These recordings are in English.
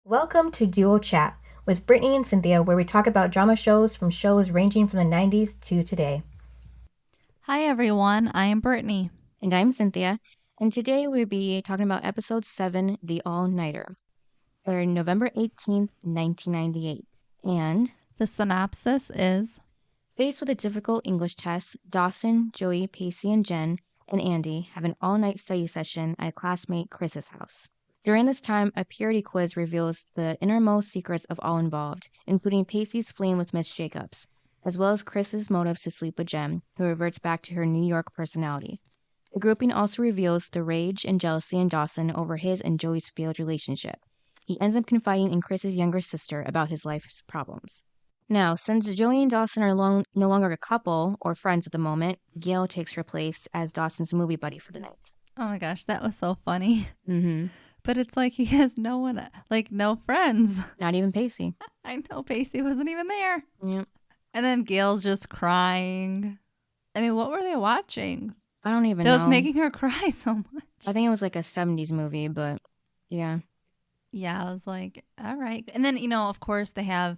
Welcome to Duo Chat with Brittany and Cynthia, where we talk about drama shows from shows ranging from the 90s to today. Hi, everyone. I am Brittany. And I'm Cynthia. And today we'll be talking about episode 7, The All Nighter, aired November 18th, 1998. And The synopsis is faced with a difficult English test, Dawson, Joey, Pacey, and Jen and Andy have an all night study session at classmate Chris's house. During this time, a purity quiz reveals the innermost secrets of all involved, including Pacey's fleeing with Miss Jacobs, as well as Chris's motives to sleep with Jen, who reverts back to her New York personality. The grouping also reveals the rage and jealousy in Dawson over his and Joey's failed relationship. He ends up confiding in Chris's younger sister about his life's problems. Now, since Joey and Dawson are no longer a couple or friends at the moment, Gail takes her place as Dawson's movie buddy for the night. oh my gosh, that was so funny. Mm-hmm. But it's like he has no one, like no friends. Not even Pacey. I know Pacey wasn't even there. Yep. And then Gail's just crying. I mean, what were they watching? I don't even That know. was making her cry so much. I think it was like a 70s movie, but yeah. Yeah, I was like, all right. And then, of course, they have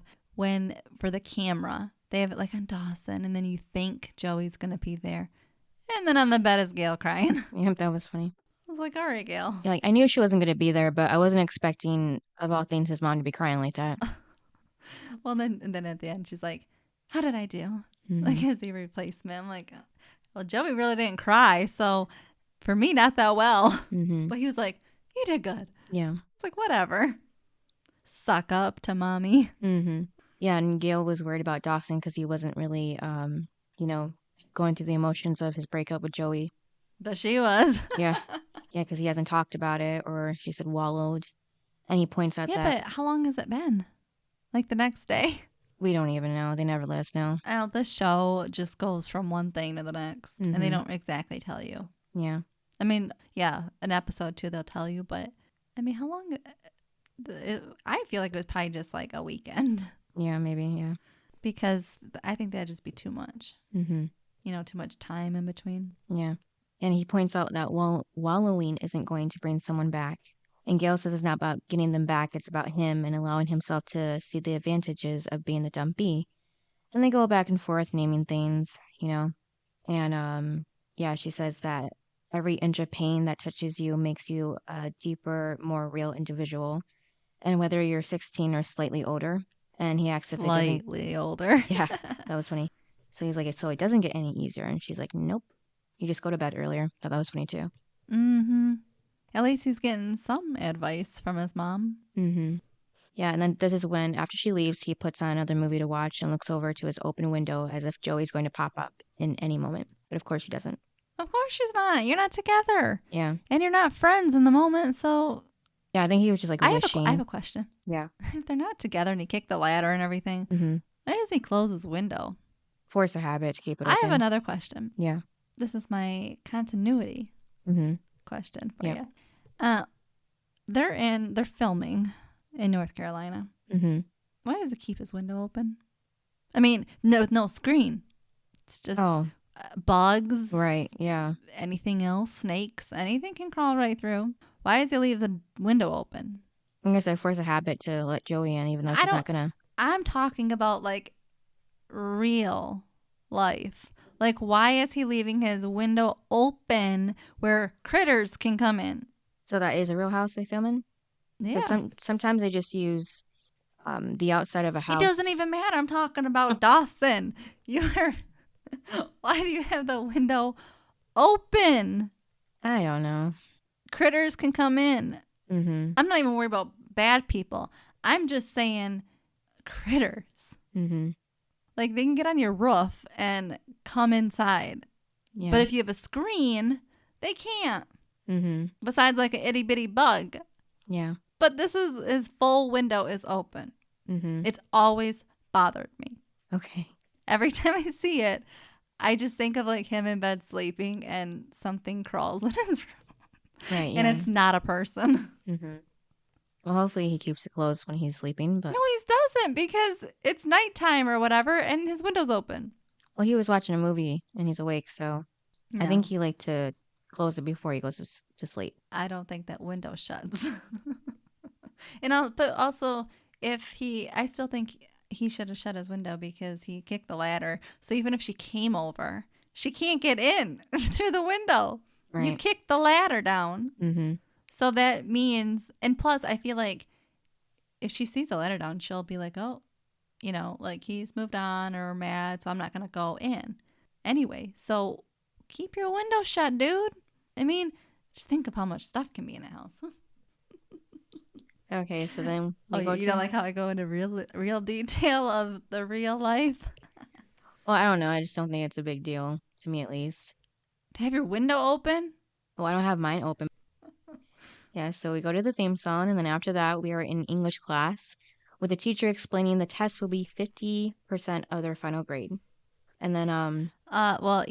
for the camera, they have it like on Dawson, and then you think Joey's going to be there. And then on the bed is Gail crying. Yep, that was funny. I was like, all right, Gail. Yeah, like I knew she wasn't going to be there, but I wasn't expecting, of all things, his mom to be crying like that. Well, then at the end, she's like, how did I do? Mhm. Like, as the replacement. I'm like, well, Joey really didn't cry. So for me, not that well. Mhm. But he was like, you did good. Yeah. It's like, whatever. Suck up to mommy. Mhm. Yeah, and Gail was worried about Dawson because he wasn't really, going through the emotions of his breakup with Joey. But she was. Yeah. Yeah, because he hasn't talked about it, or she said wallowed. And he points out Yeah, that but how long has it been? Like the next day? we don't even know. They never let us know. I don't know. This show just goes from one thing to the next. And they Mhm. don't exactly tell you. Yeah. I mean, yeah, an episode too, they'll tell you. But, I mean, how long? I feel like it was probably just like a weekend. Yeah, maybe. Yeah. Because I think that'd just be too much. Mhm. Too much time in between. Yeah. And he points out that wallowing isn't going to bring someone back. And Gail says it's not about getting them back, it's about him and allowing himself to see the advantages of being the dumb bee. And they go back and forth naming things, And yeah, she says that every inch of pain that touches you makes you a deeper, more real individual. And whether you're 16 or slightly older. And he asks if it doesn't. Slightly older. Yeah, that was funny. So he's like, so it doesn't get any easier. And she's like, nope. You just go to bed earlier. Thought that was funny too. Mm-hmm. At least he's getting some advice from his mom. Mm-hmm. Yeah, and then this is when, after she leaves, he puts on another movie to watch and looks over to his open window as if Joey's going to pop up in any moment. But of course she doesn't. Of course she's not. You're not together. Yeah. And you're not friends in the moment, so... Yeah, I think he was just like wishing. I have a question. Yeah. If they're not together and he kicked the ladder and everything, Mm-hmm. why does he close his window? Force a habit to keep it I open. have another question. Yeah. This is my continuity Mm-hmm. question for Yep. you. They're filming in North Carolina. Mm-hmm. Why does he keep his window open? I mean, no screen. It's just bugs. Right, yeah. Anything else, snakes, anything can crawl right through. Why does he leave the window open? I guess I force a habit to let Joey in, even though she's not going to. I'm talking about like real life. Like, why is he leaving his window open where critters can come in? So that is a real house they film in? Yeah. Sometimes they just use the outside of a house. It doesn't even matter. I'm talking about Dawson. Why do you have the window open? I don't know. Critters can come in. Mm-hmm. I'm not even worried about bad people. I'm just saying critters. Mm-hmm. Like, they can get on your roof and come inside. Yeah. But if you have a screen, they can't. Mm-hmm. Besides like an itty bitty bug. Yeah. But his full window is open. Mm-hmm. It's always bothered me. Okay. Every time I see it, I just think of like him in bed sleeping and something crawls in his room. Right, yeah. And it's not a person. Mm-hmm. Well, hopefully he keeps it closed when he's sleeping, but... No, he doesn't, because it's nighttime or whatever and his window's open. Well, he was watching a movie and he's awake, so No. I think he liked to close it before he goes to sleep. I don't think that window shuts. But also, I still think he should have shut his window because he kicked the ladder. So even if she came over, she can't get in through the window. You Right. kicked the ladder down. Mm-hmm. So that means, and plus, I feel like if she sees the ladder down, she'll be like, oh, like he's moved on or mad, so I'm not going to go in. Anyway, so keep your window shut, dude. I mean, just think of how much stuff can be in a house. Okay, so then we Oh, go you to. don't like how I go into real detail of the real life? Well, I don't know. I just don't think it's a big deal to me, at least. To have your window open? Oh, I don't have mine open. Yeah, so we go to the theme song, and then after that, we are in English class with the teacher explaining the test will be 50% of their final grade. And then, Well,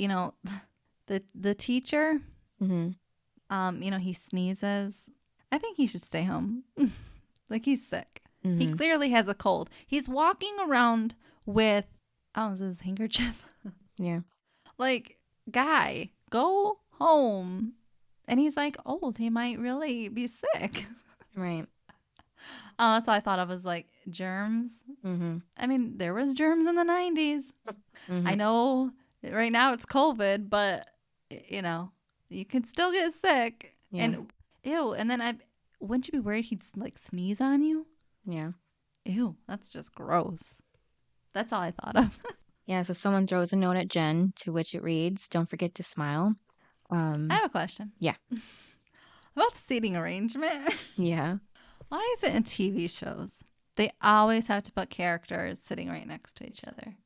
the teacher, mhm, he sneezes. I think he should stay home. Like he's sick. He mhm, clearly has a cold. He's walking around with, oh, is his handkerchief? yeah, Like, guy, go home. And he's like old. He might really be sick. right, That's all I thought of was like germs. mhm, I mean, there was germs in the 90s. mhm, I know right now it's COVID, but you can still get sick. yeah, And ew. And then wouldn't you be worried he'd like sneeze on you? yeah. Ew, that's just gross. That's all I thought of. Yeah, so someone throws a note at Jen, to which it reads, "Don't forget to smile." I have a question. Yeah. About the seating arrangement. Yeah. Why is it in TV shows they always have to put characters sitting right next to each other?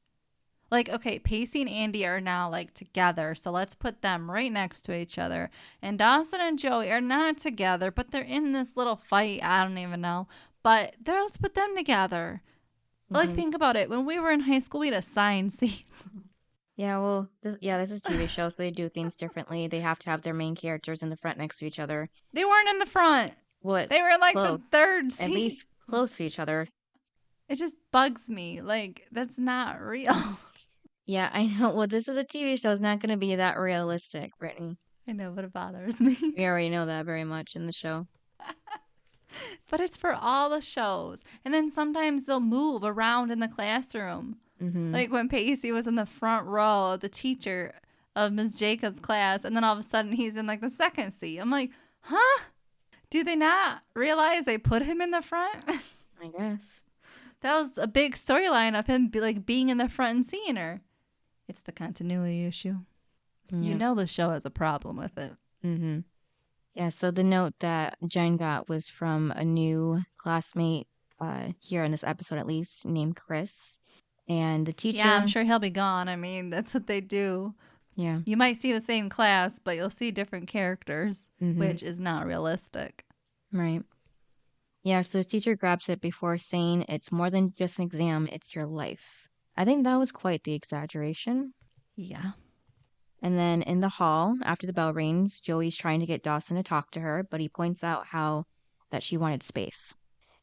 Like, okay, Pacey and Andy are now like together, so let's put them right next to each other. And Dawson and Joey are not together, but they're in this little fight. I don't even know. But let's put them together. Like, Mhm. think about it. When we were in high school, we'd assign seats. Yeah, well, this is a TV show, so they do things differently. They have to have their main characters in the front next to each other. They weren't in the front. What? They were in like Close. the third seat. At least close to each other. It just bugs me. Like, that's not real. Yeah, I know. Well, this is a TV show. It's not going to be that realistic, Brittany. I know, but it bothers me. We already know that very much in the show. But it's for all the shows. And then sometimes they'll move around in the classroom. Mm-hmm. Like when Pacey was in the front row, the teacher of Ms. Jacobs' class, and then all of a sudden he's in like the second seat. I'm like, huh? Do they not realize they put him in the front? I guess. That was a big storyline of him being in the front and seeing her. It's the continuity issue. Yeah. You know the show has a problem with it. Mm-hmm. Yeah, so the note that Jen got was from a new classmate, here in this episode at least, named Chris. And the teacher... Yeah, I'm sure he'll be gone. I mean, that's what they do. Yeah. You might see the same class, but you'll see different characters, Mhm. which is not realistic. Right. Yeah, so the teacher grabs it before saying it's more than just an exam, it's your life. I think that was quite the exaggeration. Yeah. And then in the hall, after the bell rings, Joey's trying to get Dawson to talk to her, but he points out that she wanted space.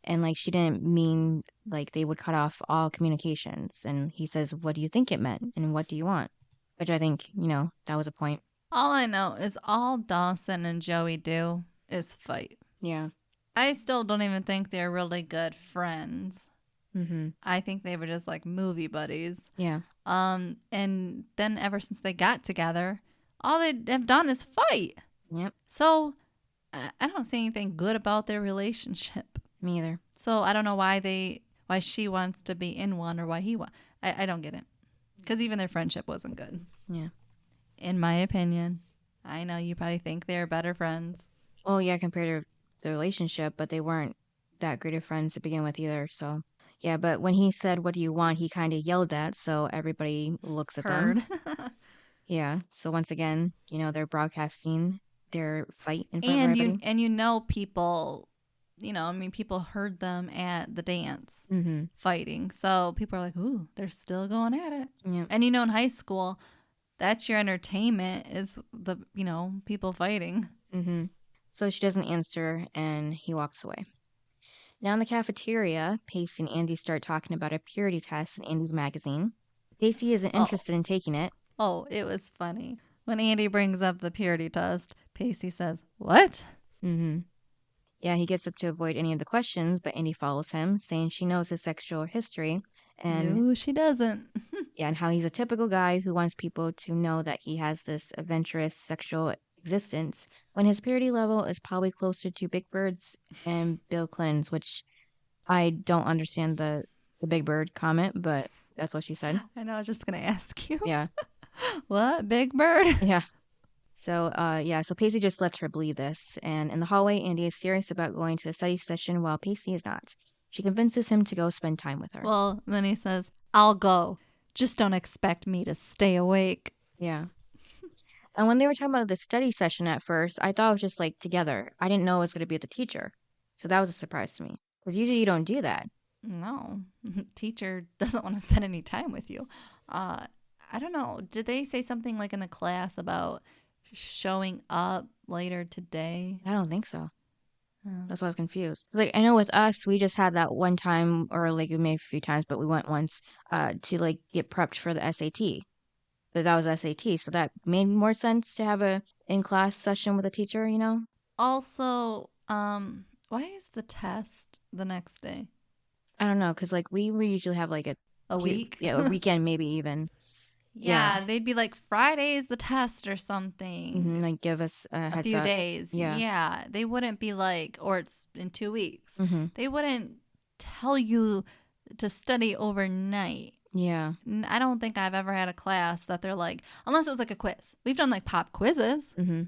And like she didn't mean like they would cut off all communications. And he says, "What do you think it meant? And what do you want?" Which I think, that was a point. All I know is all Dawson and Joey do is fight. Yeah. I still don't even think they're really good friends. Mm-hmm. I think they were just like movie buddies. Yeah. And then ever since they got together, all they have done is fight. Yep. So I don't see anything good about their relationship. Me either. So I don't know why she wants to be in one or why he wants. I don't get it. Because even their friendship wasn't good. Yeah. In my opinion. I know you probably think they're better friends. Oh, yeah, compared to the relationship, but they weren't that great of friends to begin with either. So, yeah, but when he said, "What do you want?" he kind of yelled at, so everybody looks at them. Yeah. So once again, they're broadcasting their fight in front of everybody. People, people heard them at the dance Mm-hmm. fighting. So people are like, ooh, they're still going at it. Yeah. And in high school, that's your entertainment is the, people fighting. Mm-hmm. So she doesn't answer, and he walks away. Now in the cafeteria, Pacey and Andy start talking about a purity test in Andy's magazine. Pacey isn't interested in taking it. Oh, it was funny. When Andy brings up the purity test, Pacey says, "What?" Mm-hmm. Yeah, he gets up to avoid any of the questions, but Andy follows him, saying she knows his sexual history and No, she doesn't. yeah, and how he's a typical guy who wants people to know that he has this adventurous sexual existence when his purity level is probably closer to Big Bird's and Bill Clinton's, which I don't understand the Big Bird comment, but that's what she said. I know, I was just going to ask you. Yeah. What? Big Bird? Yeah. So, so Pacey just lets her believe this. And in the hallway, Andy is serious about going to the study session while Pacey is not. She convinces him to go spend time with her. Well, then he says, I'll go. Just don't expect me to stay awake. Yeah. And when they were talking about the study session at first, I thought it was just like together. I didn't know it was going to be with the teacher. So that was a surprise to me. Because usually you don't do that. No, teacher doesn't want to spend any time with you. I don't know. Did they say something like in the class about showing up later today? I don't think so. Oh. That's why I was confused. Like, I know with us, we just had that one time, or like maybe a few times, but we went once to like get prepped for the SAT. But that was SAT, so that made more sense to have a in-class session with a teacher, you know? Also, why is the test the next day? I don't know, because like we usually have like A week? Yeah, a weekend maybe even. Yeah, they'd be like Friday's the test or something. Like give us a A heads few up. days. Yeah. They wouldn't be like, or it's in 2 weeks. Mm-hmm. They wouldn't tell you to study overnight. Yeah. I don't think I've ever had a class that they're like, unless it was like a quiz. We've done like pop quizzes, Mm-hmm.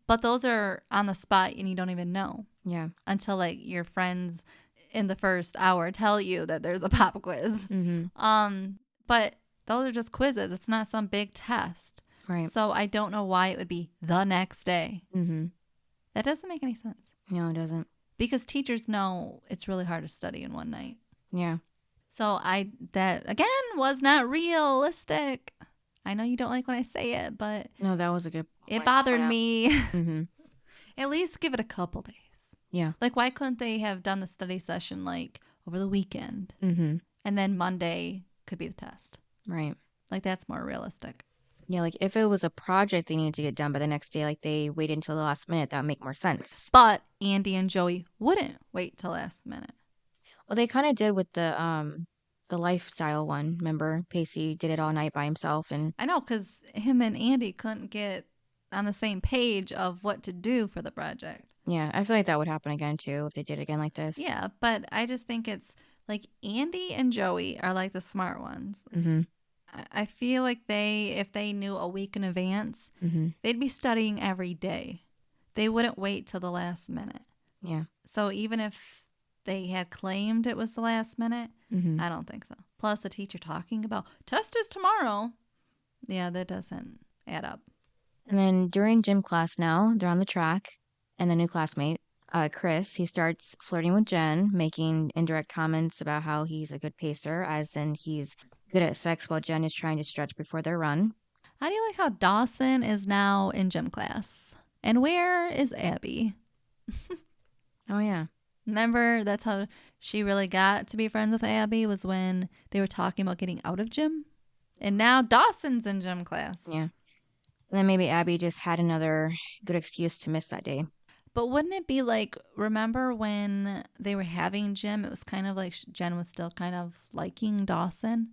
but those are on the spot and you don't even know Yeah. until like your friends in the first hour tell you that there's a pop quiz. Mm-hmm. But those are just quizzes. It's not some big test. Right. So I don't know why it would be the next day. Mm-hmm. That doesn't make any sense. No, it doesn't. Because teachers know it's really hard to study in one night. Yeah. So that again was not realistic. I know you don't like when I say it, but No, that was a good point it to bothered point out. me. Mm-hmm. At least give it a couple days. Yeah. Like, why couldn't they have done the study session like over the weekend Mm-hmm. and then Monday could be the test? Right. Like, that's more realistic. Yeah, like if it was a project they needed to get done by the next day, like they waited until the last minute, that would make more sense. But Andy and Joey wouldn't wait till last minute. Well, they kind of did with the lifestyle one. Remember, Pacey did it all night by himself, and I know, because him and Andy couldn't get on the same page of what to do for the project. yeah, I feel like that would happen again too if they did again like this. Yeah, but I just think it's like Andy and Joey are like the smart ones. Mm-hmm. I feel like if they knew a week in advance, Mm-hmm. they'd be studying every day. They wouldn't wait till the last minute. Yeah. So even if they had claimed it was the last minute, Mm-hmm. I don't think so. Plus the teacher talking about test is tomorrow. Yeah, that doesn't add up. And then during gym class now, they're on the track, and the new classmate, Chris, he starts flirting with Jen, making indirect comments about how he's a good pacer, as in he's good at sex while Jen is trying to stretch before their run. How do you like how Dawson is now in gym class? And where is Abby? Oh, yeah. Remember, that's how she really got to be friends with Abby, was when they were talking about getting out of gym. And now Dawson's in gym class. Yeah. And then maybe Abby just had another good excuse to miss that day. But wouldn't it be like, remember when they were having gym, it was kind of like Jen was still kind of liking Dawson?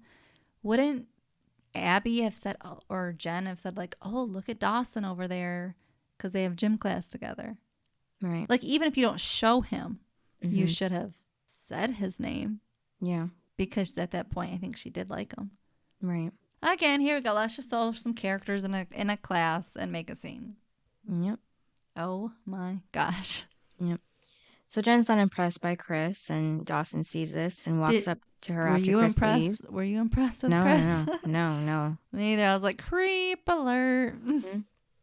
Wouldn't Abby have said, or Jen have said like, oh, look at Dawson over there because they have gym class together? Right. Like, even if you don't show him, you Mhm. should have said his name, Yeah. because at that point, I think she did like him. Right. Again, here we go. Let's just throw some characters in a class and make a scene. Yep. Oh my gosh. So Jen's not impressed by Chris, and Dawson sees this and walks up to her Were after you Chris impressed? leaves. Were you impressed with No, Chris? no. Me either. I was like, creep alert.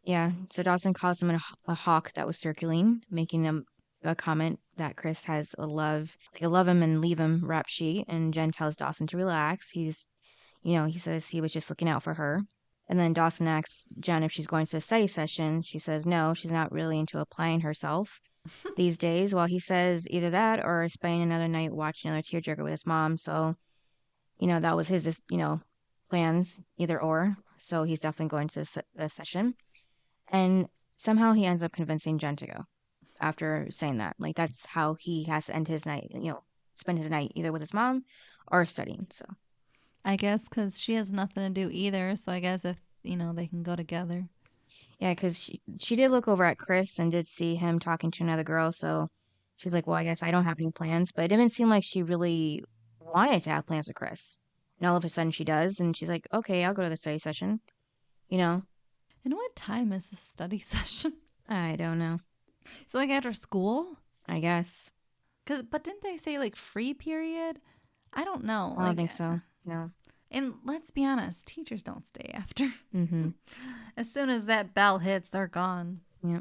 Yeah. So Dawson calls him a hawk that was circling, making him a comment that Chris has a love him and leave him rap sheet, and Jen tells Dawson to relax. He says he was just looking out for her. And then Dawson asks Jen if she's going to the study session. She says no, she's not really into applying herself these days. Well, he says either that or spending another night watching another tearjerker with his mom. So, that was his, plans, either or. So he's definitely going to the session. And somehow he ends up convincing Jen to go. after saying that. Like, that's how he has to end his night, spend his night either with his mom or studying. So, I guess because she has nothing to do either. So I guess if, they can go together. yeah, because she did look over at Chris and did see him talking to another girl. So she's like, well, I guess I don't have any plans. But it didn't seem like she really wanted to have plans with Chris. And all of a sudden she does. And she's like, okay, I'll go to the study session. And what time is the study session? I don't know. So like after school? I guess. But didn't they say like free period? I don't know. I don't think so. No. And let's be honest, teachers don't stay after. Mm-hmm. As soon as that bell hits, they're gone. Yeah.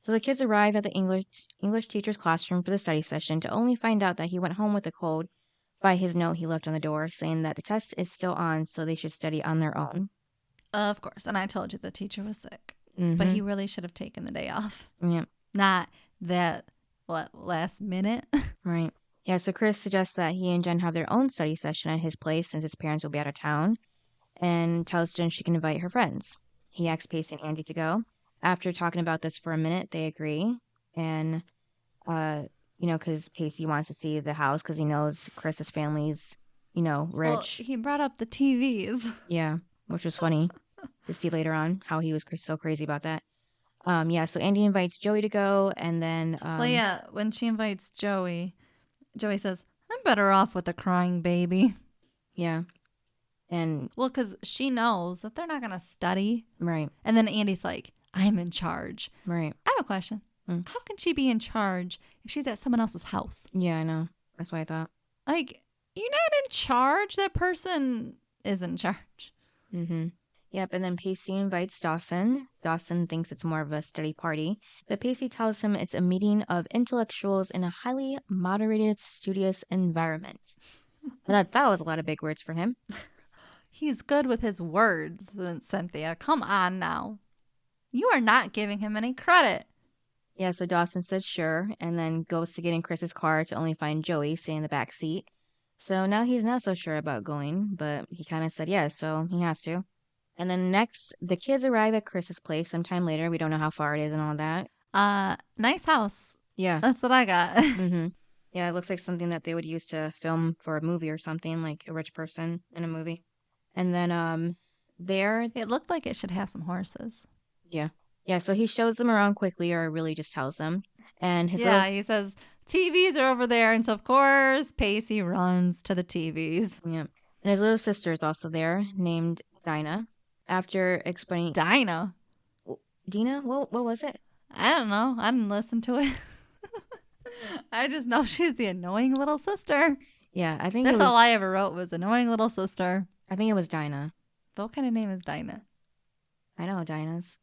So the kids arrive at the English teacher's classroom for the study session to only find out that he went home with a cold by his note he left on the door saying that the test is still on, so they should study on their own. Of course. And I told you the teacher was sick. Mm-hmm. But he really should have taken the day off. Yeah. Not that, last minute? Right. Yeah, so Chris suggests that he and Jen have their own study session at his place since his parents will be out of town, and tells Jen she can invite her friends. He asks Pacey and Andy to go. After talking about this for a minute, they agree. And, because Pacey wants to see the house because he knows Chris's family's, rich. Well, he brought up the TVs. Yeah, which was funny to see later on how he was so crazy about that. So Andy invites Joey to go, and then... when she invites Joey says, I'm better off with a crying baby. Yeah. And... Well, because she knows that they're not going to study. Right. And then Andy's like, I'm in charge. Right. I have a question. How can she be in charge if she's at someone else's house? Yeah, I know. That's what I thought. Like, you're not in charge. That person is in charge. Mm-hmm. Yep, and then Pacey invites Dawson. Dawson thinks it's more of a study party, but Pacey tells him it's a meeting of intellectuals in a highly moderated, studious environment. I thought that was a lot of big words for him. He's good with his words, Cynthia. Come on now. You are not giving him any credit. Yeah, so Dawson said sure, and then goes to get in Chris's car to only find Joey sitting in the back seat. So now he's not so sure about going, but he kind of said yes, so he has to. And then next, the kids arrive at Chris's place sometime later. We don't know how far it is and all that. Nice house. Yeah. That's what I got. Mm-hmm. Yeah, it looks like something that they would use to film for a movie or something, like a rich person in a movie. And then there... It looked like it should have some horses. Yeah. Yeah, so he shows them around quickly, or really just tells them. And he says, TVs are over there. And so, of course, Pacey runs to the TVs. Yeah. And his little sister is also there, named Dinah. After explaining... Dinah? Dina? What was it? I don't know. I didn't listen to it. I just know she's the annoying little sister. Yeah, I think that's all I ever wrote was annoying little sister. I think it was Dinah. But what kind of name is Dinah? I know Dinah's.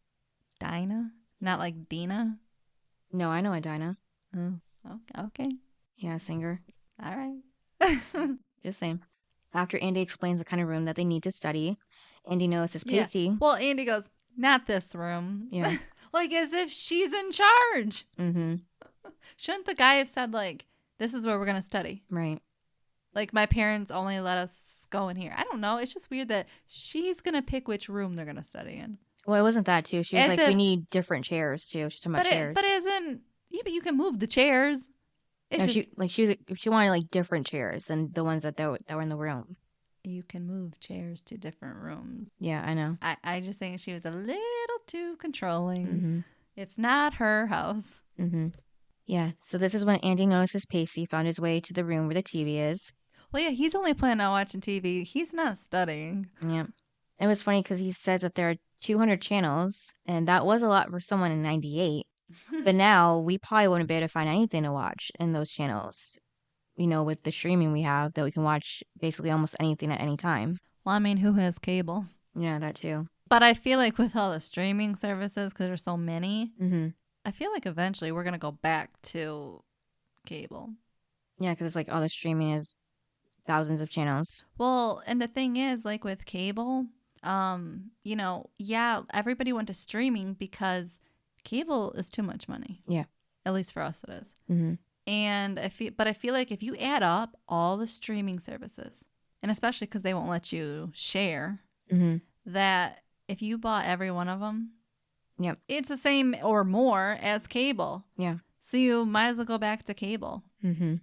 Dinah? Not like Dina? No, I know a Dinah. Oh, okay. Yeah, singer. All right. Just saying. After Andy explains the kind of room that they need to study, Andy notices Pacey. Yeah. Well, Andy goes, not this room. Yeah. Like as if she's in charge. Mm-hmm. Shouldn't the guy have said, like, this is where we're going to study? Right. Like, my parents only let us go in here. I don't know. It's just weird that she's going to pick which room they're going to study in. Well, it wasn't that, too. She was we need different chairs, too. She's talking about chairs. But as in, yeah, but you can move the chairs. She wanted, like, different chairs than the ones that were in the room. You can move chairs to different rooms. Yeah, I know. I just think she was a little too controlling. Mm-hmm. It's not her house. Mm-hmm. Yeah, so this is when Andy notices Pacey found his way to the room where the TV is. Well, yeah, he's only planning on watching TV. He's not studying. Yeah. It was funny because he says that there are 200 channels, and that was a lot for someone in 98. But now we probably wouldn't be able to find anything to watch in those channels. With the streaming we have, that we can watch basically almost anything at any time. Well, I mean, who has cable? Yeah, that too. But I feel like with all the streaming services, because there's so many, mm-hmm. I feel like eventually we're going to go back to cable. Yeah, because it's like all the streaming is thousands of channels. Well, and the thing is, like with cable, everybody went to streaming because cable is too much money. Yeah. At least for us it is. Mm-hmm. And I feel like if you add up all the streaming services, and especially because they won't let you share, mm-hmm. that if you bought every one of them, yep, it's the same or more as cable. Yeah. So you might as well go back to cable. Mm-hmm.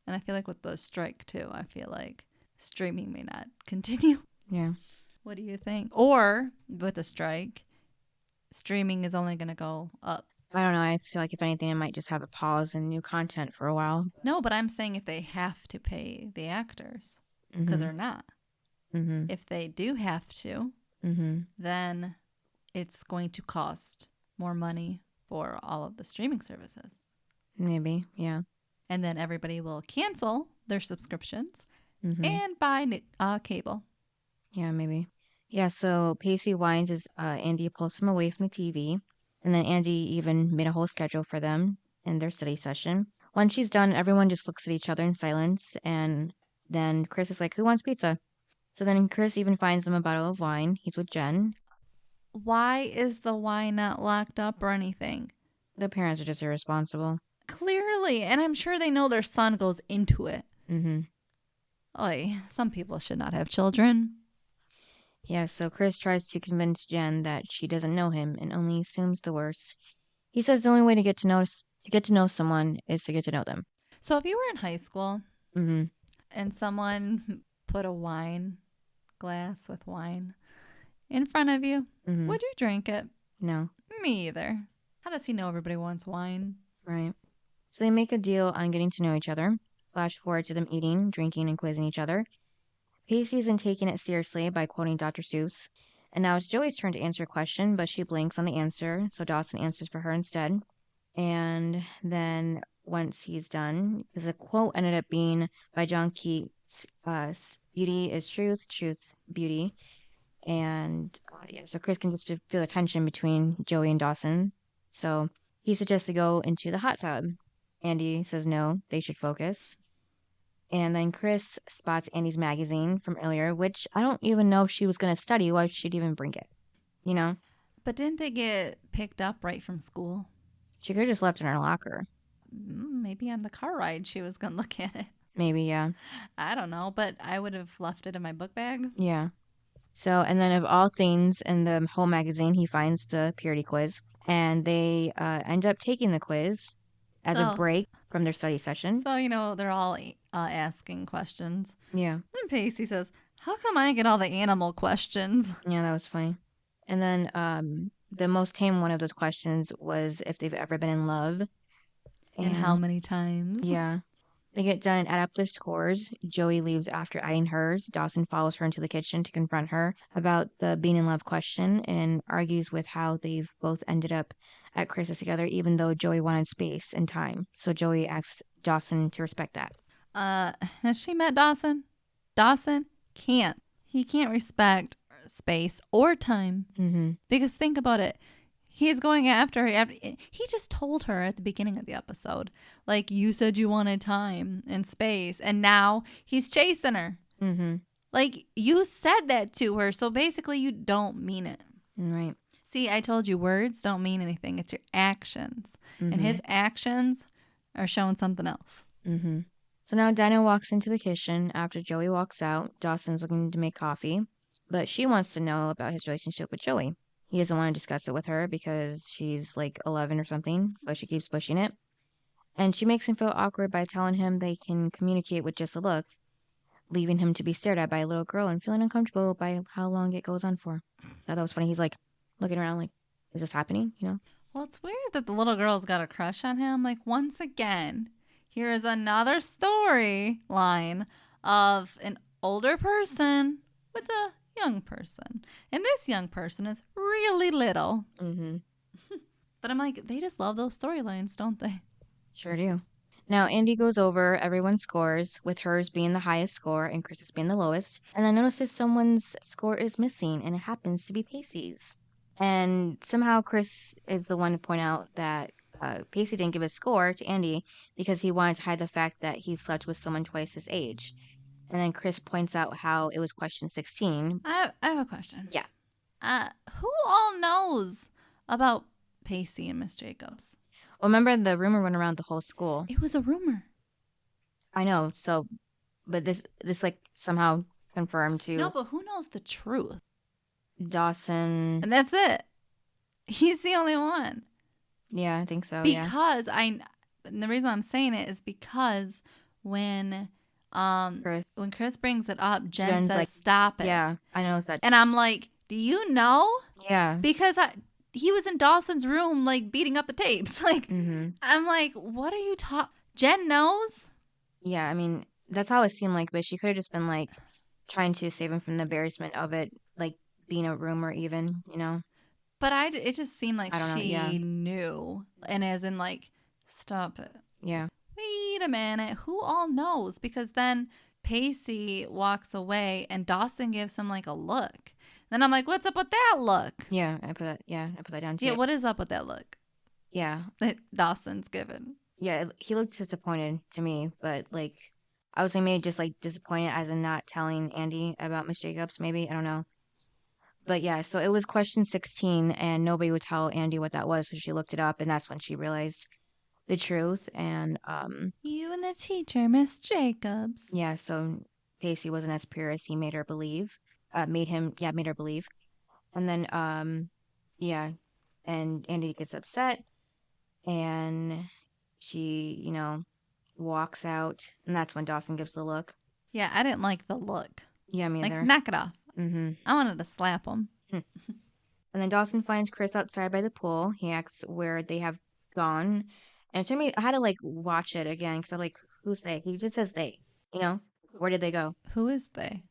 And I feel like with the strike too, I feel like streaming may not continue. Yeah. What do you think? Or with the strike, streaming is only going to go up. I don't know. I feel like if anything, it might just have a pause in new content for a while. No, but I'm saying if they have to pay the actors, because Mm-hmm. they're not. Mm-hmm. If they do have to, Mm-hmm. then it's going to cost more money for all of the streaming services. Maybe. Yeah. And then everybody will cancel their subscriptions Mm-hmm. and buy cable. Yeah, maybe. Yeah, so Pacey whines as Andy pulls him away from the TV. And then Andy even made a whole schedule for them in their study session. When she's done, everyone just looks at each other in silence. And then Chris is like, "Who wants pizza?" So then Chris even finds them a bottle of wine. He's with Jen. Why is the wine not locked up or anything? The parents are just irresponsible. Clearly. And I'm sure they know their son goes into it. Mm-hmm. Oy, some people should not have children. Yeah, so Chris tries to convince Jen that she doesn't know him and only assumes the worst. He says the only way to get to know someone is to get to know them. So if you were in high school Mm-hmm. and someone put a wine glass with wine in front of you, Mm-hmm. would you drink it? No. Me either. How does he know everybody wants wine? Right. So they make a deal on getting to know each other. Flash forward to them eating, drinking, and quizzing each other. Pacey isn't taking it seriously by quoting Dr. Seuss. And now it's Joey's turn to answer a question, but she blinks on the answer, so Dawson answers for her instead. And then once he's done, the quote ended up being by John Keats, "Beauty is truth, truth, beauty." And yeah, so Chris can just feel the tension between Joey and Dawson. So he suggests to go into the hot tub. Andy says no, they should focus. And then Chris spots Andy's magazine from earlier, which I don't even know if she was going to study. Why she'd even bring it? You know? But didn't they get picked up right from school? She could have just left it in her locker. Maybe on the car ride she was going to look at it. Maybe, yeah. I don't know, but I would have left it in my book bag. Yeah. So, and then of all things in the whole magazine, he finds the purity quiz. And they end up taking the quiz as a So- break from their study session. So, they're all asking questions. Yeah. And Pacey says, how come I get all the animal questions? Yeah, that was funny. And then the most tame one of those questions was if they've ever been in love. And how many times? Yeah. They get done, add up their scores. Joey leaves after adding hers. Dawson follows her into the kitchen to confront her about the being in love question and argues with how they've both ended up at Chris's together, even though Joey wanted space and time. So Joey asks Dawson to respect that. Has she met Dawson? Dawson can't. He can't respect space or time. Mm-hmm. Because think about it. He's going after her. He just told her at the beginning of the episode, like, you said you wanted time and space, and now he's chasing her. Mm-hmm. Like, you said that to her, so basically you don't mean it. Right. See, I told you words don't mean anything. It's your actions. Mm-hmm. And his actions are showing something else. Mm-hmm. So now Dinah walks into the kitchen after Joey walks out. Dawson's looking to make coffee, but she wants to know about his relationship with Joey. He doesn't want to discuss it with her because she's like 11 or something, but she keeps pushing it. And she makes him feel awkward by telling him they can communicate with just a look, leaving him to be stared at by a little girl and feeling uncomfortable by how long it goes on for. I thought that was funny. He's like looking around like, is this happening? You know? Well, it's weird that the little girl's got a crush on him. Like, once again, here is another storyline of an older person with a young person. And this young person is really little. Mm-hmm. But I'm like, they just love those storylines, don't they? Sure do. Now, Andy goes over everyone's scores, with hers being the highest score and Chris's being the lowest. And I notices someone's score is missing, and it happens to be Pacey's. And somehow Chris is the one to point out that Pacey didn't give his score to Andy because he wanted to hide the fact that he slept with someone twice his age. And then Chris points out how it was question 16. I have a question. Yeah. Who all knows about Pacey and Miss Jacobs? Well, remember the rumor went around the whole school. It was a rumor. I know, so, but this like somehow confirmed to No, but who knows the truth? Dawson. And that's it. He's the only one. Yeah, I think so. Because And the reason I'm saying it is because when Chris. when Chris brings it up, Jen Jen's says, like, "Stop it." Yeah, I know that. And I'm like, "Do you know?" Yeah. Because he was in Dawson's room, like beating up the tapes. Like, Mm-hmm. I'm like, "What are you talking?" Jen knows. Yeah, I mean, that's how it seemed like, but she could have just been like trying to save him from the embarrassment of it, like being a rumor, even, you know? But it just seemed like I don't know. Yeah. she knew. And as in, like, stop it. Yeah. Wait a minute. Who all knows? Because then Pacey walks away and Dawson gives him, like, a look. Then I'm like, what's up with that look? Yeah. I put that down too. Yeah, what is up with that look Yeah. that Dawson's given? Yeah. He looked disappointed to me, but like, I was maybe just like disappointed as in not telling Andy about Miss Jacobs, maybe. I don't know. But yeah, so it was question 16, and nobody would tell Andy what that was, so she looked it up, and that's when she realized the truth. And You and the teacher, Miss Jacobs. yeah, so Pacey wasn't as pure as he made her believe. Made her believe. And then yeah, and Andy gets upset, and she, walks out, and that's when Dawson gives the look. Yeah, I didn't like the look. Yeah, me Like, either. knock it off. Mm-hmm. I wanted to slap him. And then Dawson finds Chris outside by the pool. He asks where they have gone. And to me, I had to like watch it again because I'm like, who's they? He just says they. Where did they go? Who is they?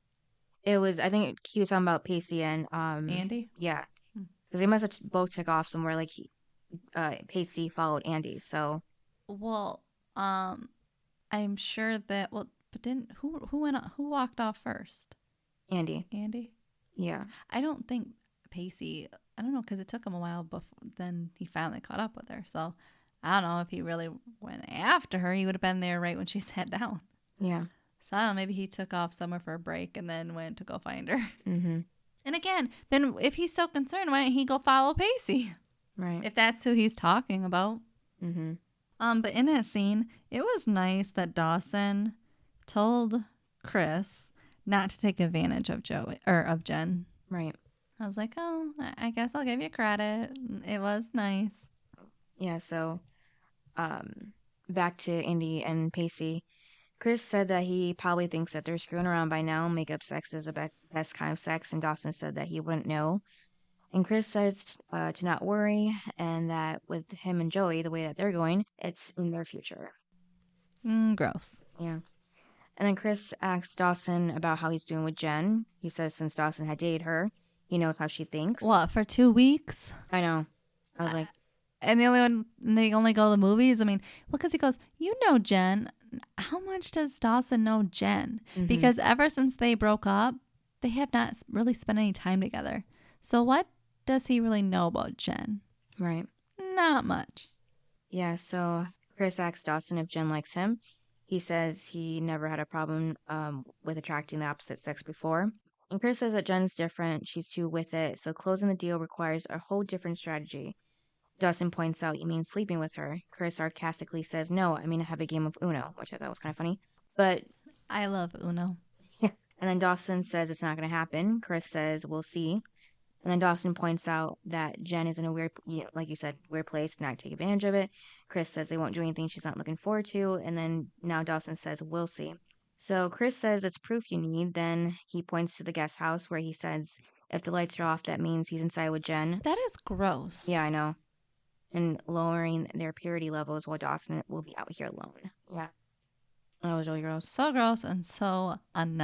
It was, I think he was talking about Pacey and Andy? yeah, because they must have both took off somewhere. Like Pacey followed Andy. So Well, I'm sure that but didn't who who walked off first? Andy, Andy? yeah, I don't think Pacey. I don't know because it took him a while before then he finally caught up with her. So I don't know if he really went after her. He would have been there right when she sat down. yeah, So I don't know. Maybe he took off somewhere for a break and then went to go find her. mm-hmm, And again, then if he's so concerned, why didn't he go follow Pacey? right, If that's who he's talking about. mm-hmm, But in that scene, it was nice that Dawson told Chris not to take advantage of Joey or of Jen. right, I was like, oh, I guess I'll give you credit. It was nice. yeah. So, back to Andy and Pacey. Chris said that he probably thinks that they're screwing around by now. Makeup sex is the best kind of sex, and Dawson said that he wouldn't know. And Chris says to not worry, and that with him and Joey, the way that they're going, it's in their future. Gross. Yeah. And then Chris asks Dawson about how he's doing with Jen. He says since Dawson had dated her, he knows how she thinks. What, for 2 weeks? I know. I was like, And they only go to the movies? I mean, well, because he goes, you know Jen. How much does Dawson know Jen? Mhm. Because ever since they broke up, they have not really spent any time together. So what does he really know about Jen? right. Not much. Yeah, so Chris asks Dawson if Jen likes him. He says he never had a problem with attracting the opposite sex before. And Chris says that Jen's different. She's too with it. So closing the deal requires a whole different strategy. Dawson points out, you mean sleeping with her? Chris sarcastically says, no, I mean I have a game of Uno, which I thought was kind of funny. But, I love Uno. and then Dawson says it's not going to happen. Chris says, we'll see. And then Dawson points out that Jen is in a weird, like you said, weird place, not take advantage of it. Chris says they won't do anything she's not looking forward to. And then now Dawson says, we'll see. So Chris says it's proof you need. Then he points to the guest house where he says, if the lights are off, that means he's inside with Jen. That is gross. Yeah, I know. And lowering their purity levels while Dawson will be out here alone. Yeah. That was really gross. So gross and so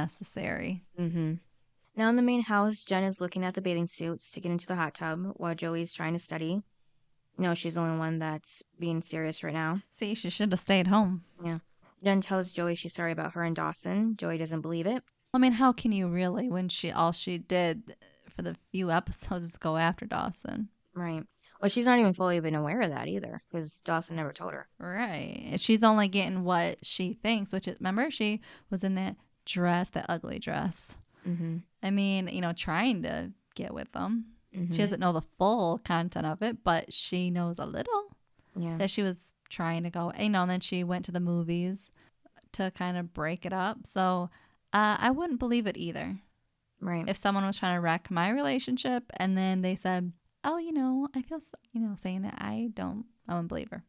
unnecessary. Mm-hmm. Now in the main house, Jen is looking at the bathing suits to get into the hot tub while Joey's trying to study. She's the only one that's being serious right now. See, she should have stayed home. Yeah. Jen tells Joey she's sorry about her and Dawson. Joey doesn't believe it. I mean, how can you really when all she did for the few episodes is go after Dawson? Right. Well, she's not even fully been aware of that either because Dawson never told her. Right. And she's only getting what she thinks, which is, remember, she was in that dress, that ugly dress. Mm-hmm. I mean, trying to get with them. Mm-hmm. She doesn't know the full content of it, but she knows a little. Yeah. That she was trying to go, and then she went to the movies to kind of break it up. So I wouldn't believe it either. Right. If someone was trying to wreck my relationship and then they said, oh, I feel, saying that I wouldn't believe her.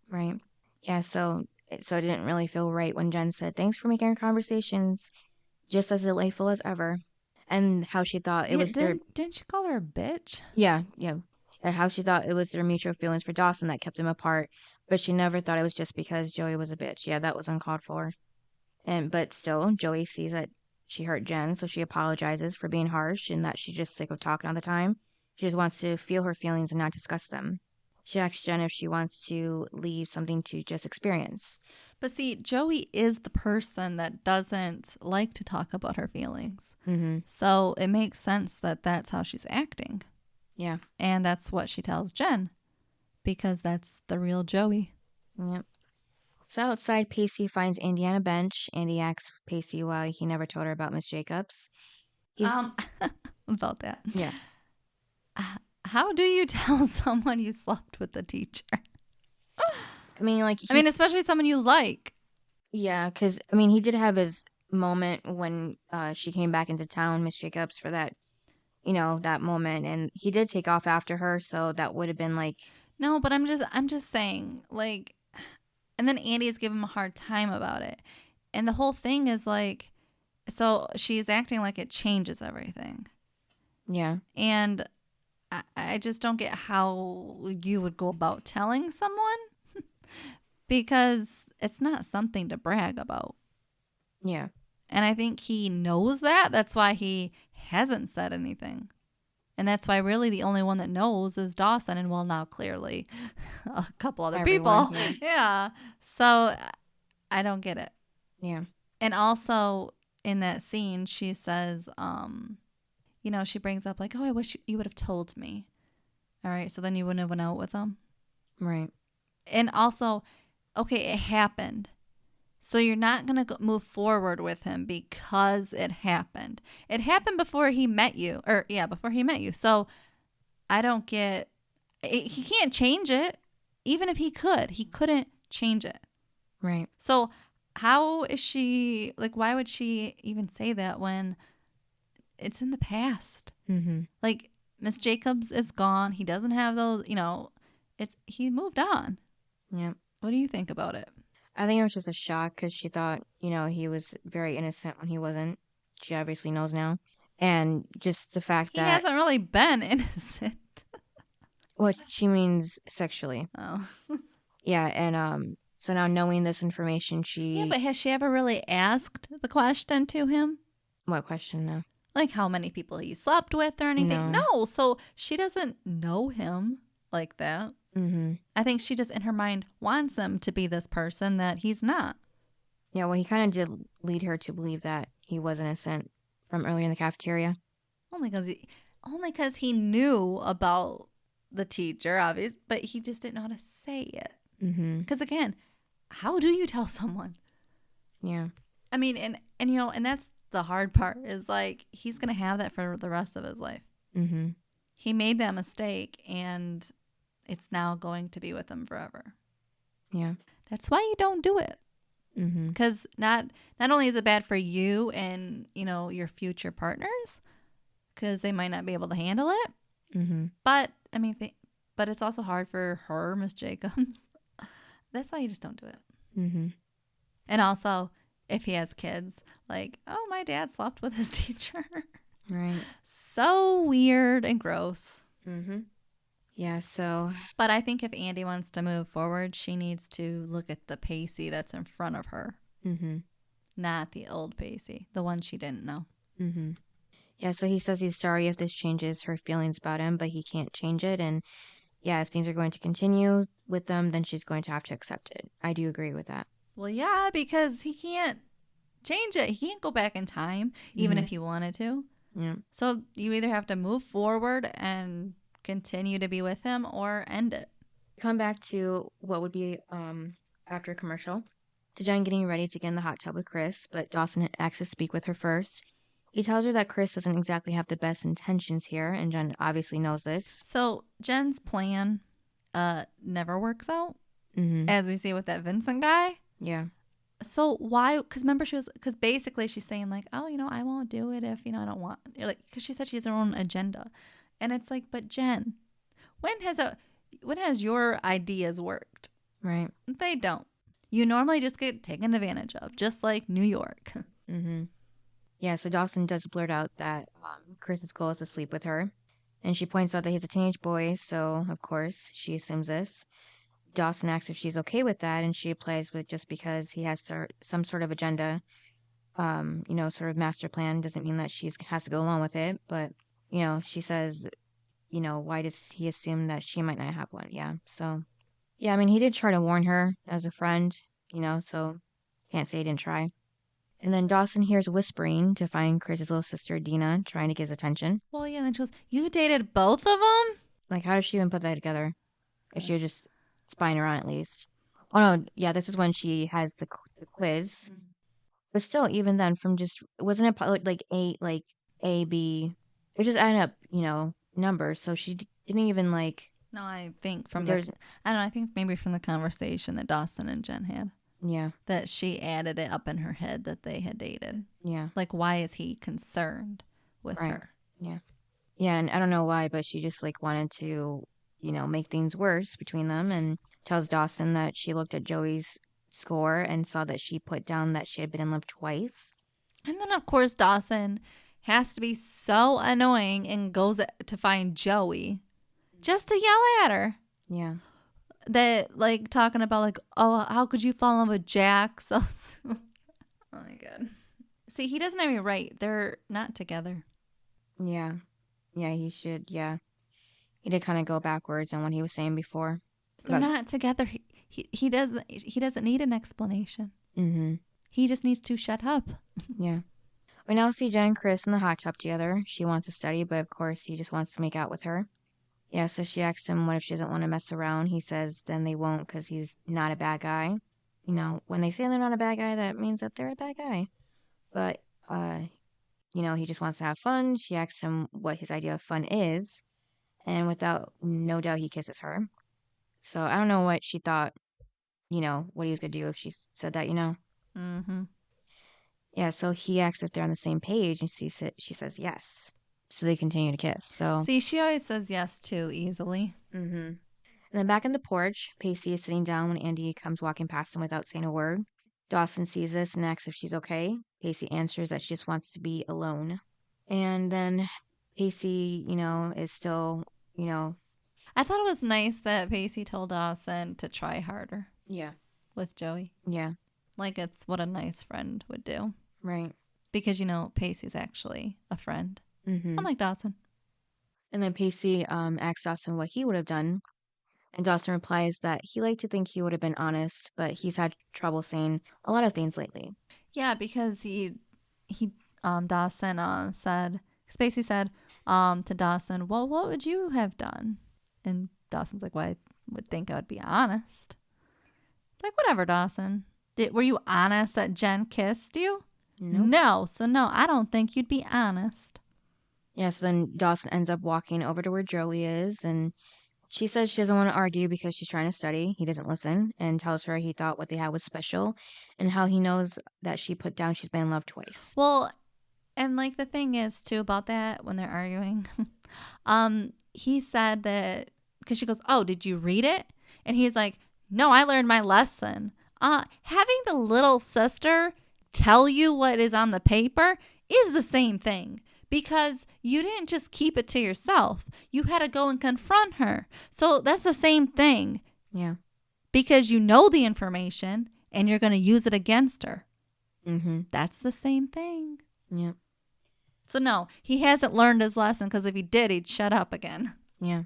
Right. Yeah, so it didn't really feel right when Jen said, "Thanks for making our conversations just as delightful as ever," and how she thought it Yeah, was their didn't she call her a bitch? yeah, how she thought it was their mutual feelings for Dawson that kept them apart, but she never thought it was just because Joey was a bitch. Yeah, that was uncalled for. And but still, Joey sees that she hurt Jen, so she apologizes for being harsh and that she's just sick of talking all the time. She just wants to feel her feelings and not discuss them. She asks Jen if she wants to leave something to just experience. But see, Joey is the person that doesn't like to talk about her feelings. Mm-hmm. So it makes sense that that's how she's acting. Yeah. And that's what she tells Jen because that's the real Joey. Yep. So outside, Pacey finds Andy on a bench. Andy asks Pacey why he never told her about Miss Jacobs. He's About that. yeah. How do you tell someone you slept with the teacher? I mean, like Especially someone you like. yeah, because I mean, he did have his moment when she came back into town, Miss Jacobs, for that, that moment, and he did take off after her, so that would have been like, No, but I'm just saying, like, and then Andy's giving him a hard time about it. And the whole thing is like, so she's acting like it changes everything. yeah, And I just don't get how you would go about telling someone because it's not something to brag about. yeah, And I think he knows that. That's why he hasn't said anything. And that's why really the only one that knows is Dawson. And well, now clearly a couple other Everyone, people. Yeah. So I don't get it. yeah, And also in that scene, she says, she brings up like, oh, I wish you would have told me. All right. So then you wouldn't have went out with him. right, And also, okay, it happened. So you're not going to move forward with him because it happened. It happened before he met you. Before he met you. So I don't get he can't change it. Even if he could, he couldn't change it. right, So how is she like why would she even say that when it's in the past? mm-hmm, Like Miss Jacobs is gone. He doesn't have those, he moved on. yeah. What do you think about it? I think it was just a shock because she thought, he was very innocent when he wasn't. She obviously knows now, and just the fact He that hasn't really been innocent. what she means sexually, Oh. yeah, and so now knowing this information, Yeah, but has she ever really asked the question to him? what question now? Like how many people he slept with or anything? No. No, so she doesn't know him like that. Mm-hmm. I think she just in her mind wants him to be this person that he's not. Yeah, well, he kind of did lead her to believe that he was innocent from earlier in the cafeteria. Only because he knew about the teacher, obviously, but he just didn't know how to say it. Mm-hmm. Because again, how do you tell someone? Yeah. I mean, and that's the hard part is like he's gonna have that for the rest of his life. Mm-hmm. He made that mistake, and it's now going to be with him forever. Yeah. That's why you don't do it. Mm-hmm. Because not only is it bad for you and your future partners, because they might not be able to handle it. Mm-hmm. But I mean, but it's also hard for her, Miss Jacobs. That's why you just don't do it. Mm-hmm. And also, if he has kids, like, oh, my dad slept with his teacher. Right. So weird and gross. Mm-hmm. Yeah, so But I think if Andy wants to move forward, she needs to look at the Pacey that's in front of her, mm-hmm. not the old Pacey, the one she didn't know. Mm-hmm. Yeah, so he says he's sorry if this changes her feelings about him, but he can't change it. And yeah, if things are going to continue with them, then she's going to have to accept it. I do agree with that. Well, yeah, because he can't change it. He can't go back in time, even if he wanted to. Yeah. So you either have to move forward and continue to be with him or end it. Come back to what would be after a commercial. To Jen getting ready to get in the hot tub with Chris, but Dawson asks to speak with her first. He tells her that Chris doesn't exactly have the best intentions here, and Jen obviously knows this. So Jen's plan never works out, Mm-hmm. as we see with that Vincent guy. Yeah. So why? Because remember, because basically she's saying like, oh, I won't do it if I don't want. Like, because she said she has her own agenda, and it's like, but Jen, when has your ideas worked? Right. They don't. you normally just get taken advantage of, just like New York. Mm-hmm. Yeah, so Dawson does blurt out that Chris's goal is to sleep with her. And she points out that he's a teenage boy, so of course she assumes this. Dawson asks if she's okay with that, and she replies with just because he has some sort of agenda, sort of master plan, doesn't mean that she has to go along with it. But, she says, why does he assume that she might not have one? Yeah, so, yeah, I mean, he did try to warn her as a friend, so can't say he didn't try. And then Dawson hears whispering to find Chris's little sister, Dina, trying to get his attention. Well, yeah, and then she goes, you dated both of them? Like, how did she even put that together? If she was just spying around at least. Oh, no, yeah, this is when she has the quiz. But still, even then, from just, wasn't it like A, B, it was just adding up, numbers. So she didn't even like. No, I think from There's- I don't know, I think maybe from the conversation that Dawson and Jen had, Yeah, that she added it up in her head that they had dated. yeah, Like, why is he concerned with Right. her? yeah. And I don't know why, but she just like wanted to, make things worse between them, and tells Dawson that she looked at Joey's score and saw that she put down that she had been in love twice. And then, of course, Dawson has to be so annoying and goes to find Joey just to yell at her. Yeah. That, like, talking about, like, oh, how could you fall in love with Jack? So, oh my God. See, he doesn't have me right. They're not together. Yeah. Yeah, he should. Yeah. He did kind of go backwards on what he was saying before. They're not together. He doesn't need an explanation. Mm-hmm. He just needs to shut up. Yeah. We now see Jen and Chris in the hot tub together. She wants to study, but of course he just wants to make out with her. Yeah, so she asks him what if she doesn't want to mess around. He says then they won't because he's not a bad guy. When they say they're not a bad guy, that means that they're a bad guy. But, he just wants to have fun. She asks him what his idea of fun is. And without no doubt, he kisses her. So I don't know what she thought, what he was going to do if she said that, Mm-hmm. Yeah, so he asks if they're on the same page, and she says yes. So they continue to kiss. So See, she always says yes too easily. Mm-hmm. And then back in the porch, Pacey is sitting down when Andy comes walking past him without saying a word. Dawson sees this and asks if she's okay. Pacey answers that she just wants to be alone. And then Pacey, is still, I thought it was nice that Pacey told Dawson to try harder Yeah. with Joey. Yeah. Like, it's what a nice friend would do. Right. Because, Pacey's actually a friend. Mm-hmm. Unlike Dawson. And then Pacey asks Dawson what he would have done. And Dawson replies that he liked to think he would have been honest, but he's had trouble saying a lot of things lately. Yeah, because Dawson said, Pacey said to Dawson, well, what would you have done? And Dawson's like, well, I would think I would be honest. It's like, whatever, Dawson. Were you honest that Jen kissed you? Nope. No. So, no, I don't think you'd be honest. Yeah, so then Dawson ends up walking over to where Joey is, and she says she doesn't want to argue because she's trying to study. He doesn't listen and tells her he thought what they had was special and how he knows that she put down she's been in love twice. Well, and like the thing is too about that when they're arguing, he said that because she goes, oh, did you read it? And he's like, no, I learned my lesson. Having the little sister tell you what is on the paper is the same thing. Because you didn't just keep it to yourself. You had to go and confront her. So that's the same thing. Yeah. Because you know the information and you're going to use it against her. Mm-hmm. That's the same thing. Yeah. So no, he hasn't learned his lesson because if he did, he'd shut up again. Yeah.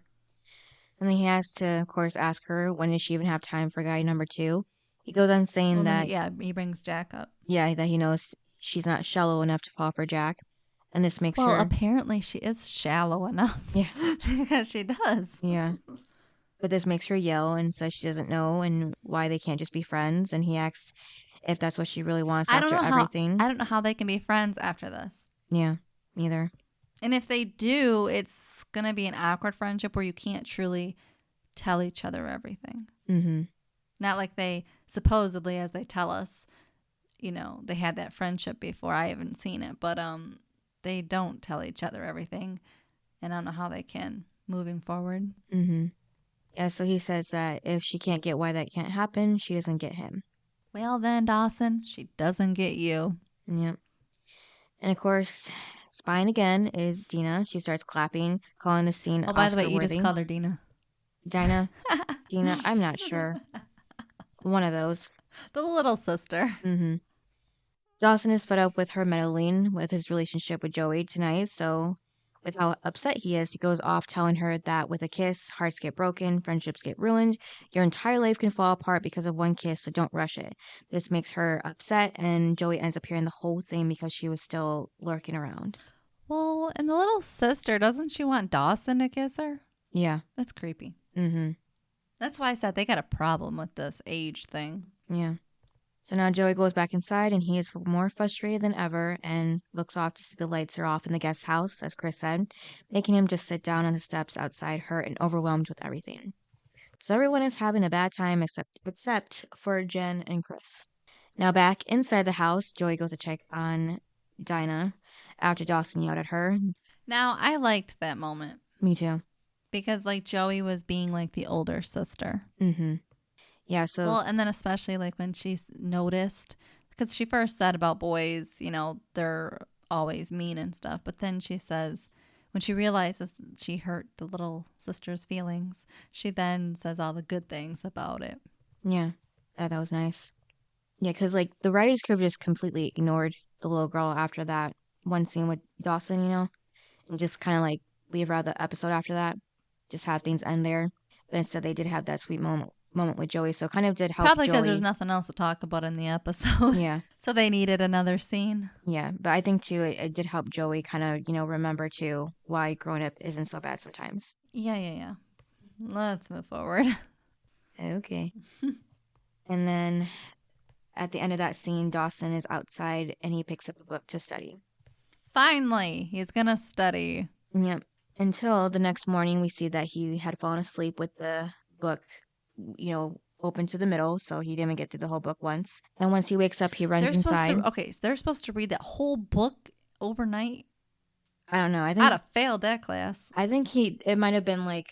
And then he has to, of course, ask her when does she even have time for guy number 2. He goes on saying Well, that, he brings Jack up. yeah, that he knows she's not shallow enough to fall for Jack. And this makes Well, her... apparently she is shallow enough. Yeah. Because she does. Yeah. But this makes her yell and says she doesn't know and why they can't just be friends. And he asks if that's what she really wants after everything. I don't know how they can be friends after this. Yeah, neither. And if they do, it's going to be an awkward friendship where you can't truly tell each other everything. Mm-hmm. Not like they supposedly, as they tell us, they had that friendship before. I haven't seen it, but they don't tell each other everything. And I don't know how they can moving forward. Mm-hmm. Yeah, so he says that if she can't get why that can't happen, she doesn't get him. Well, then, Dawson, she doesn't get you. Yep. And of course, spying again is Dina. She starts clapping, calling the scene Oh, by the way, you just Oscar-worthy. called her Dina. Dina? I'm not sure. One of those. The little sister. Mm-hmm. Dawson is fed up with her meddling with his relationship with Joey tonight, so with how upset he is, he goes off telling her that with a kiss, hearts get broken, friendships get ruined, your entire life can fall apart because of one kiss, so don't rush it. This makes her upset, and Joey ends up hearing the whole thing because she was still lurking around. Well, and the little sister, doesn't she want Dawson to kiss her? Yeah. That's creepy. Mm-hmm. That's why I said they got a problem with this age thing. Yeah. So now Joey goes back inside and he is more frustrated than ever and looks off to see the lights are off in the guest house, as Chris said, making him just sit down on the steps outside, hurt and overwhelmed with everything. So everyone is having a bad time except for Jen and Chris. Now back inside the house, Joey goes to check on Dinah after Dawson yelled at her. Now, I liked that moment Me too. because, like, Joey was being like the older sister. Mm-hmm. Yeah, so... Well, and then especially like when she noticed, because she first said about boys, you know, they're always mean and stuff. But then she says, when she realizes she hurt the little sister's feelings, she then says all the good things about it. Yeah, that was nice. Yeah, because, like, the writers could have just completely ignored the little girl after that one scene with Dawson, you know? And just kind of, like, leave her out of the episode after that. Just have things end there. But instead, they did have that sweet moment with Joey, so it kind of did help Probably because Joey. there's nothing else to talk about in the episode. Yeah. So they needed another scene. Yeah, but I think, too, it did help Joey kind of, you know, remember, too, why growing up isn't so bad sometimes. Yeah. Let's move forward. Okay. And then at the end of that scene, Dawson is outside and he picks up a book to study. Finally, he's going to study. Yep. Until the next morning, we see that he had fallen asleep with the book, you know, open to the middle, so he didn't get through the whole book once. And once he wakes up, he runs inside. So they're supposed to read that whole book overnight? I don't know. I'd have failed that class. I think it might have been like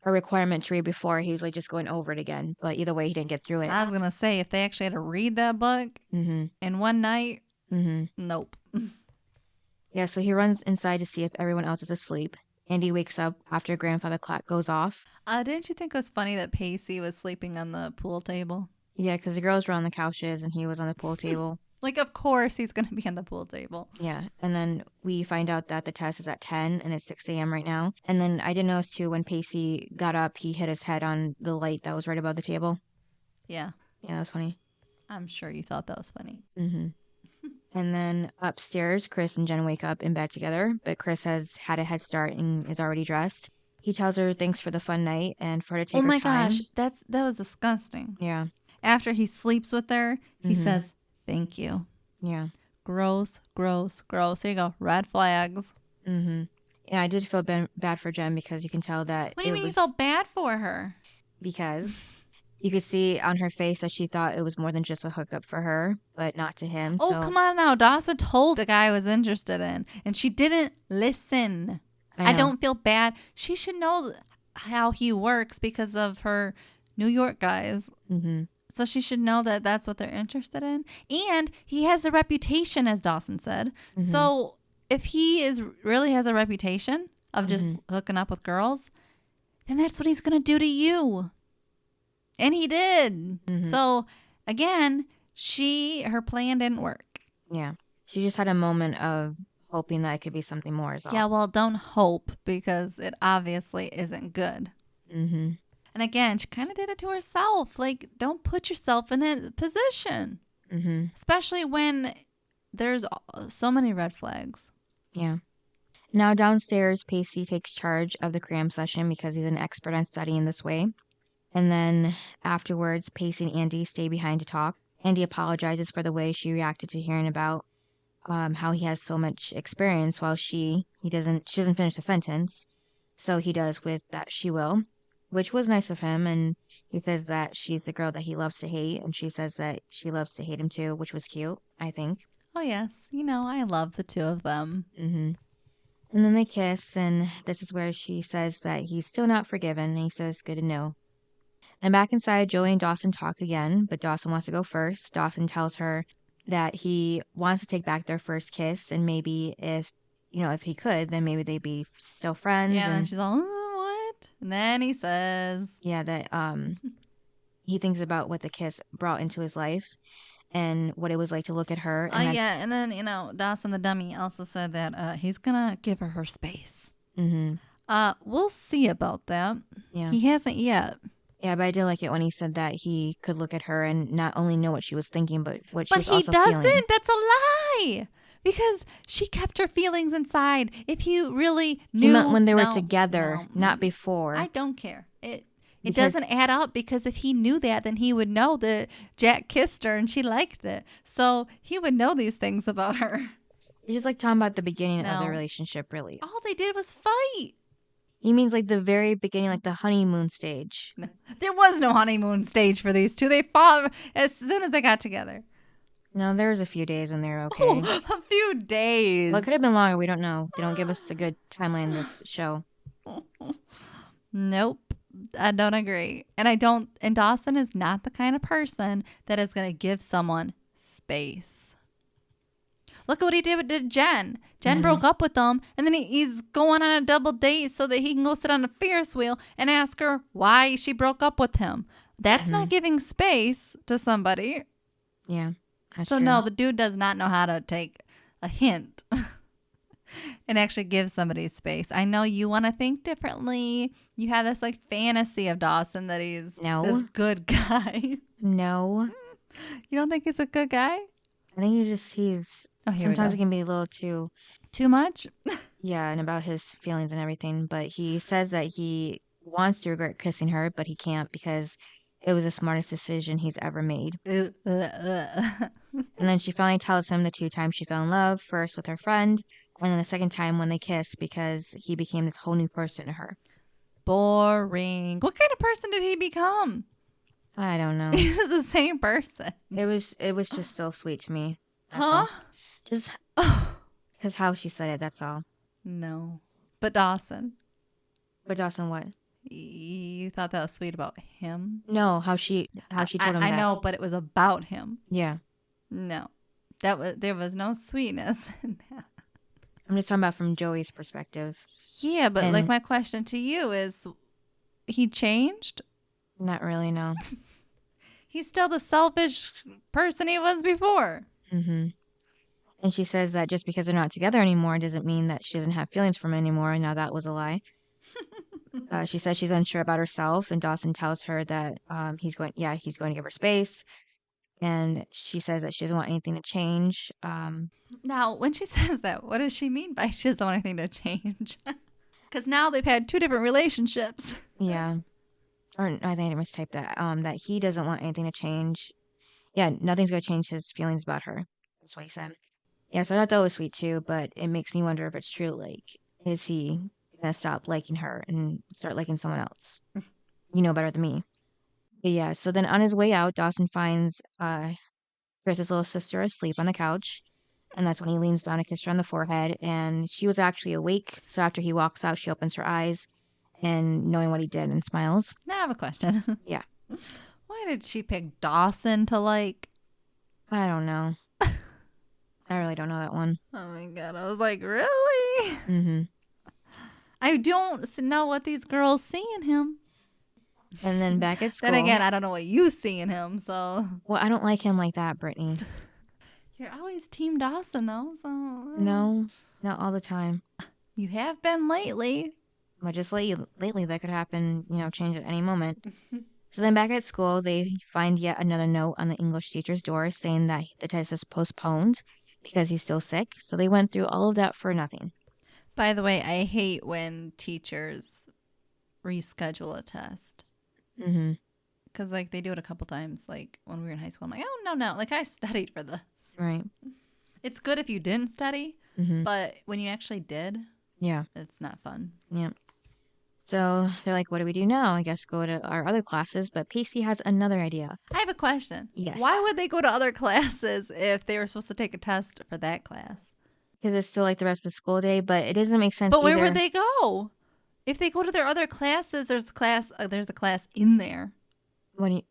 a requirement to read before. He was like just going over it again. But either way, he didn't get through it. I was going to say, if they actually had to read that book in one night, nope. Yeah, so he runs inside to see if everyone else is asleep. Andy wakes up after grandfather clock goes off. Didn't you think it was funny that Pacey was sleeping on the pool table? Yeah, because the girls were on the couches and he was on the pool table. Like, of course he's going to be on the pool table. Yeah, and then we find out that the test is at 10 and it's 6 a.m. right now. And then I did notice too, when Pacey got up, he hit his head on the light that was right above the table. Yeah. Yeah, that was funny. I'm sure you thought that was funny. Mm-hmm. And then upstairs, Chris and Jen wake up in bed together, but Chris has had a head start and is already dressed. He tells her thanks for the fun night and for her to take her time. Oh my gosh, that was disgusting. Yeah. After he sleeps with her, he says, thank you. Yeah. Gross. Here you go. Red flags. Mm-hmm. Yeah, I did feel bad for Jen because you can tell that What do you mean you felt bad for her? Because you could see on her face that she thought it was more than just a hookup for her, but not to him. Oh, come on now. Dawson told the guy I was interested in, and she didn't listen. I don't feel bad. She should know how he works because of her New York guys. Mm-hmm. So she should know that that's what they're interested in. And he has a reputation, as Dawson said. Mm-hmm. So if he really has a reputation of just hooking up with girls, then that's what he's going to do to you. And he did. Mm-hmm. So again, her plan didn't work. Yeah. She just had a moment of hoping that it could be something more. Yeah, well, don't hope because it obviously isn't good. Mm-hmm. And again, she kind of did it to herself. Like, don't put yourself in that position. Mm-hmm. Especially when there's so many red flags. Yeah. Now downstairs, Pacey takes charge of the cram session because he's an expert on studying this way. And then afterwards, Pacey and Andy stay behind to talk. Andy apologizes for the way she reacted to hearing about how he has so much experience while she doesn't finish the sentence. So he does with that she will, which was nice of him. And he says that she's the girl that he loves to hate. And she says that she loves to hate him too, which was cute, I think. Oh, yes. I love the two of them. Mm-hmm. And then they kiss. And this is where she says that he's still not forgiven. And he says, good to know. And back inside, Joey and Dawson talk again, but Dawson wants to go first. Dawson tells her that he wants to take back their first kiss, and maybe if he could, then maybe they'd be still friends. Yeah, and then And she's all, what? And then he says, yeah, that he thinks about what the kiss brought into his life and what it was like to look at her. And yeah. And then, Dawson the dummy also said that he's going to give her space. Mm-hmm. We'll see about that. Yeah. He hasn't yet. Yeah, but I did like it when he said that he could look at her and not only know what she was thinking, but what she was also feeling. But he doesn't. That's a lie. Because she kept her feelings inside. If you really knew. He meant when they were together, not before. I don't care. It doesn't add up, because if he knew that, then he would know that Jack kissed her and she liked it. So he would know these things about her. You're just like talking about the beginning of the relationship, really. All they did was fight. He means like the very beginning, like the honeymoon stage. No, there was no honeymoon stage for these two. They fought as soon as they got together. No, there was a few days when they were okay. Oh, a few days. Well, it could have been longer. We don't know. They don't give us a good timeline in this show. Nope. I don't agree. And Dawson is not the kind of person that is going to give someone space. Look at what he did to Jen. Jen broke up with him, and then he's going on a double date so that he can go sit on a Ferris wheel and ask her why she broke up with him. That's not giving space to somebody. Yeah. So true. no, the dude does not know how to take a hint and actually give somebody space. I know you want to think differently. You have this like fantasy of Dawson that he's this good guy. No. You don't think he's a good guy? I think he's sometimes it can be a little too much. Yeah, and about his feelings and everything. But he says that he wants to regret kissing her, but he can't because it was the smartest decision he's ever made. And then she finally tells him the 2 times she fell in love, first with her friend, and then the second time when they kissed, because he became this whole new person to her. Boring. What kind of person did he become? I don't know. He was the same person. It was just so sweet to me. That's huh? all. Just because how she said it, that's all. No. But Dawson. But Dawson what? You thought that was sweet about him? No, how she told him that. I know, but it was about him. Yeah. No. There was no sweetness in that. I'm just talking about from Joey's perspective. Yeah, but like my question to you is, he changed? Not really, no. He's still the selfish person he was before. Mm-hmm. And she says that just because they're not together anymore doesn't mean that she doesn't have feelings for him anymore. Now that was a lie. She says she's unsure about herself, and Dawson tells her that he's going to give her space. And she says that she doesn't want anything to change. Now, when she says that, what does she mean by she doesn't want anything to change? Because now they've had 2 different relationships. Yeah. Or I think I mistyped that. That he doesn't want anything to change. Yeah, nothing's going to change his feelings about her. That's what he said. Yeah, so I thought that was sweet too, but it makes me wonder if it's true. Like, is he going to stop liking her and start liking someone else? You know better than me. But yeah, so then on his way out, Dawson finds Chris's little sister asleep on the couch. And that's when he leans down to kiss her on the forehead. And she was actually awake. So after he walks out, she opens her eyes and knowing what he did and smiles. Now I have a question. Yeah. Why did she pick Dawson to like? I don't know. I really don't know that one. Oh my God. I was like, really? Mm-hmm. I don't know what these girls see in him. And then back at school. Then again, I don't know what you see in him, so. Well, I don't like him like that, Brittany. You're always Team Dawson, though, so. No, not all the time. You have been lately. But just lately, that could happen, change at any moment. So then back at school, they find yet another note on the English teacher's door saying that the test is postponed because he's still sick. So they went through all of that for nothing. By the way, I hate when teachers reschedule a test. Mm-hmm. Because, like, they do it a couple times. Like, when we were in high school, I'm like, oh, no. Like, I studied for this. Right. It's good if you didn't study. Mm-hmm. But when you actually did, yeah, it's not fun. Yeah. So they're like, what do we do now? I guess go to our other classes. But Pacey has another idea. I have a question. Yes. Why would they go to other classes if they were supposed to take a test for that class? Because it's still like the rest of the school day, but it doesn't make sense. But where would they go? If they go to their other classes, there's a class in there. What do you?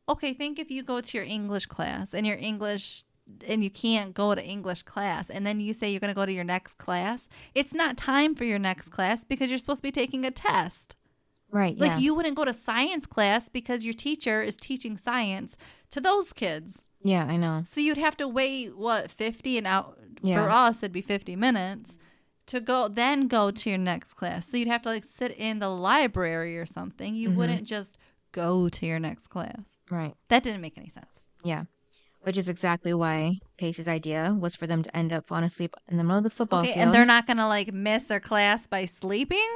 Okay, think if you go to your English class and you can't go to English class and then you say you're going to go to your next class, it's not time for your next class because you're supposed to be taking a test. Right. Like Yeah. you wouldn't go to science class because your teacher is teaching science to those kids. Yeah, I know. So you'd have to wait 50 an hour Yeah. for us it'd be 50 minutes to go to your next class. So you'd have to like sit in the library or something. You wouldn't just go to your next class. Right. That didn't make any sense. Yeah. Which is exactly why Pacey's idea was for them to end up falling asleep in the middle of the football Okay, field. and they're not going to like miss their class by sleeping?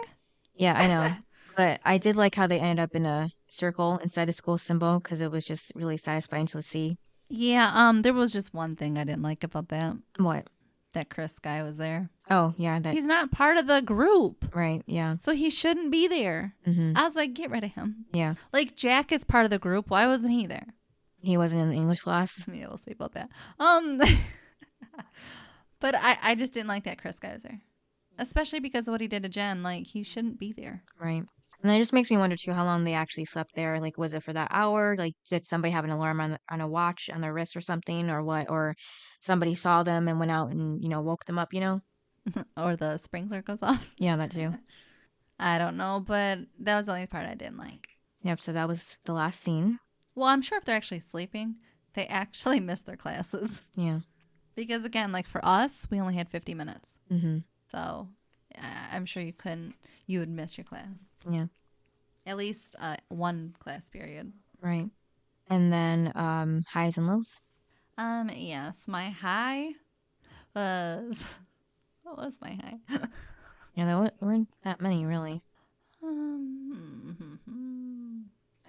Yeah, I know. But I did like how they ended up in a circle inside the school symbol because it was just really satisfying to see. Yeah, there was just one thing I didn't like about that. What? That Chris guy was there. Oh, yeah. That. He's not part of the group. Right. Yeah. So he shouldn't be there. Mm-hmm. I was like, get rid of him. Yeah. Like Jack is part of the group. Why wasn't he there? He wasn't in the English class. Yeah, we'll see about that. But I just didn't like that Chris guy was there. Especially because of what he did to Jen. Like, he shouldn't be there. Right. And that just makes me wonder too how long they actually slept there. Like, was it for that hour? Like, did somebody have an alarm on a watch on their wrist or something, or what? Or somebody saw them and went out and woke them up? Or the sprinkler goes off. Yeah, that too. I don't know, but that was the only part I didn't like. Yep. So that was the last scene. Well, I'm sure if they're actually sleeping, they actually missed their classes. Yeah. Because again, like for us, we only had 50 minutes. Mm-hmm. So I'm sure you would miss your class. Yeah. At least one class period. Right. And then highs and lows. Yes, my high was, what was my high? Yeah, there weren't that many really.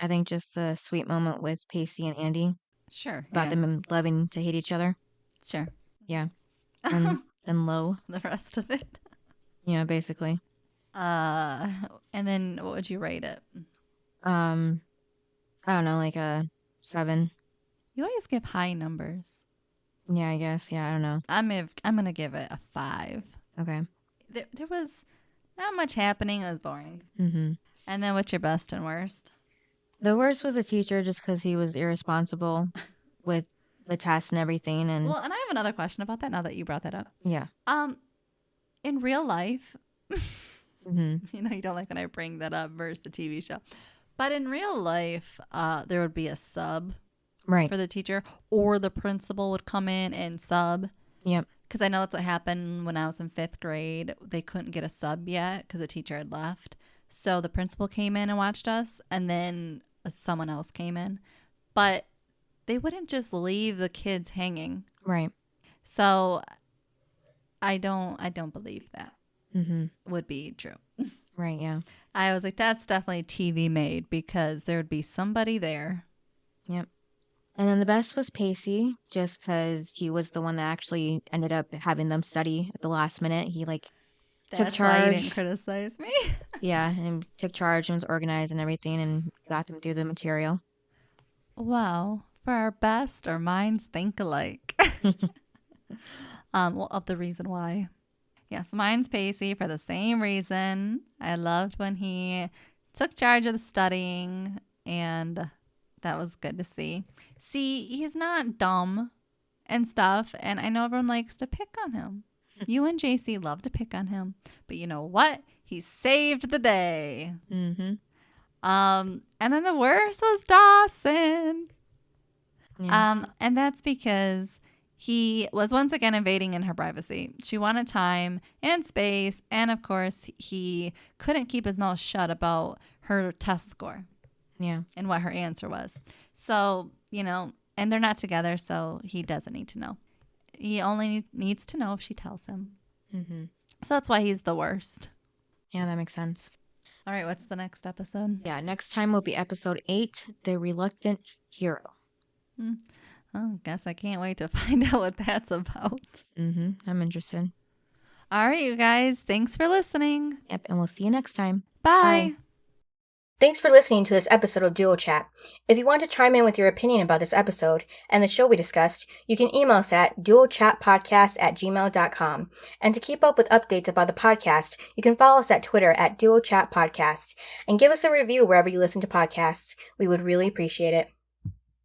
I think just the sweet moment with Pacey and Andy Sure. about them loving to hate each other. Sure. Yeah. And then low. The rest of it. Yeah, basically. And then what would you rate it? I don't know, like a 7. You always give high numbers. Yeah, I guess. Yeah, I don't know. I'm gonna give it a 5. Okay. There was not much happening. It was boring. Mm-hmm. And then what's your best and worst? The worst was the teacher just because he was irresponsible with the tests and everything. And Well, and I have another question about that now that you brought that up. yeah. In real life, Mm-hmm. you don't like when I bring that up versus the TV show. But in real life, there would be a sub Right. for the teacher, or the principal would come in and sub. Yep. Because I know that's what happened when I was in 5th grade. They couldn't get a sub yet because the teacher had left. So the principal came in and watched us, and then someone else came in. But they wouldn't just leave the kids hanging. Right. So I don't believe that Mm-hmm. would be true. Right. Yeah. I was like, that's definitely TV made because there would be somebody there. Yep. And then the best was Pacey, just because he was the one that actually ended up having them study at the last minute. He took That's why you charge. didn't criticize me. Yeah, and took charge and was organized and everything and got them through the material. Wow. For our best, our minds think alike. Well, of the reason why. Yes, mine's Pacey for the same reason. I loved when he took charge of the studying, and that was good to see. See, he's not dumb and stuff, and I know everyone likes to pick on him. You and JC love to pick on him, but you know what? He saved the day. Mm-hmm. And then the worst was Dawson. Yeah. And that's because he was once again invading in her privacy. She wanted time and space, and of course, he couldn't keep his mouth shut about her test score Yeah. and what her answer was. So, and they're not together, so he doesn't need to know. He only needs to know if she tells him. Mm-hmm. So that's why he's the worst. Yeah, that makes sense. All right, what's the next episode? Yeah, next time will be episode 8, The Reluctant Hero. Oh, guess I can't wait to find out what that's about. Mm-hmm. I'm interested. All right, you guys. Thanks for listening. Yep, and we'll see you next time. Bye. Bye. Thanks for listening to this episode of Duo Chat. If you want to chime in with your opinion about this episode and the show we discussed, you can email us at duochatpodcast@gmail.com. And to keep up with updates about the podcast, you can follow us at Twitter at duochatpodcast and give us a review wherever you listen to podcasts. We would really appreciate it.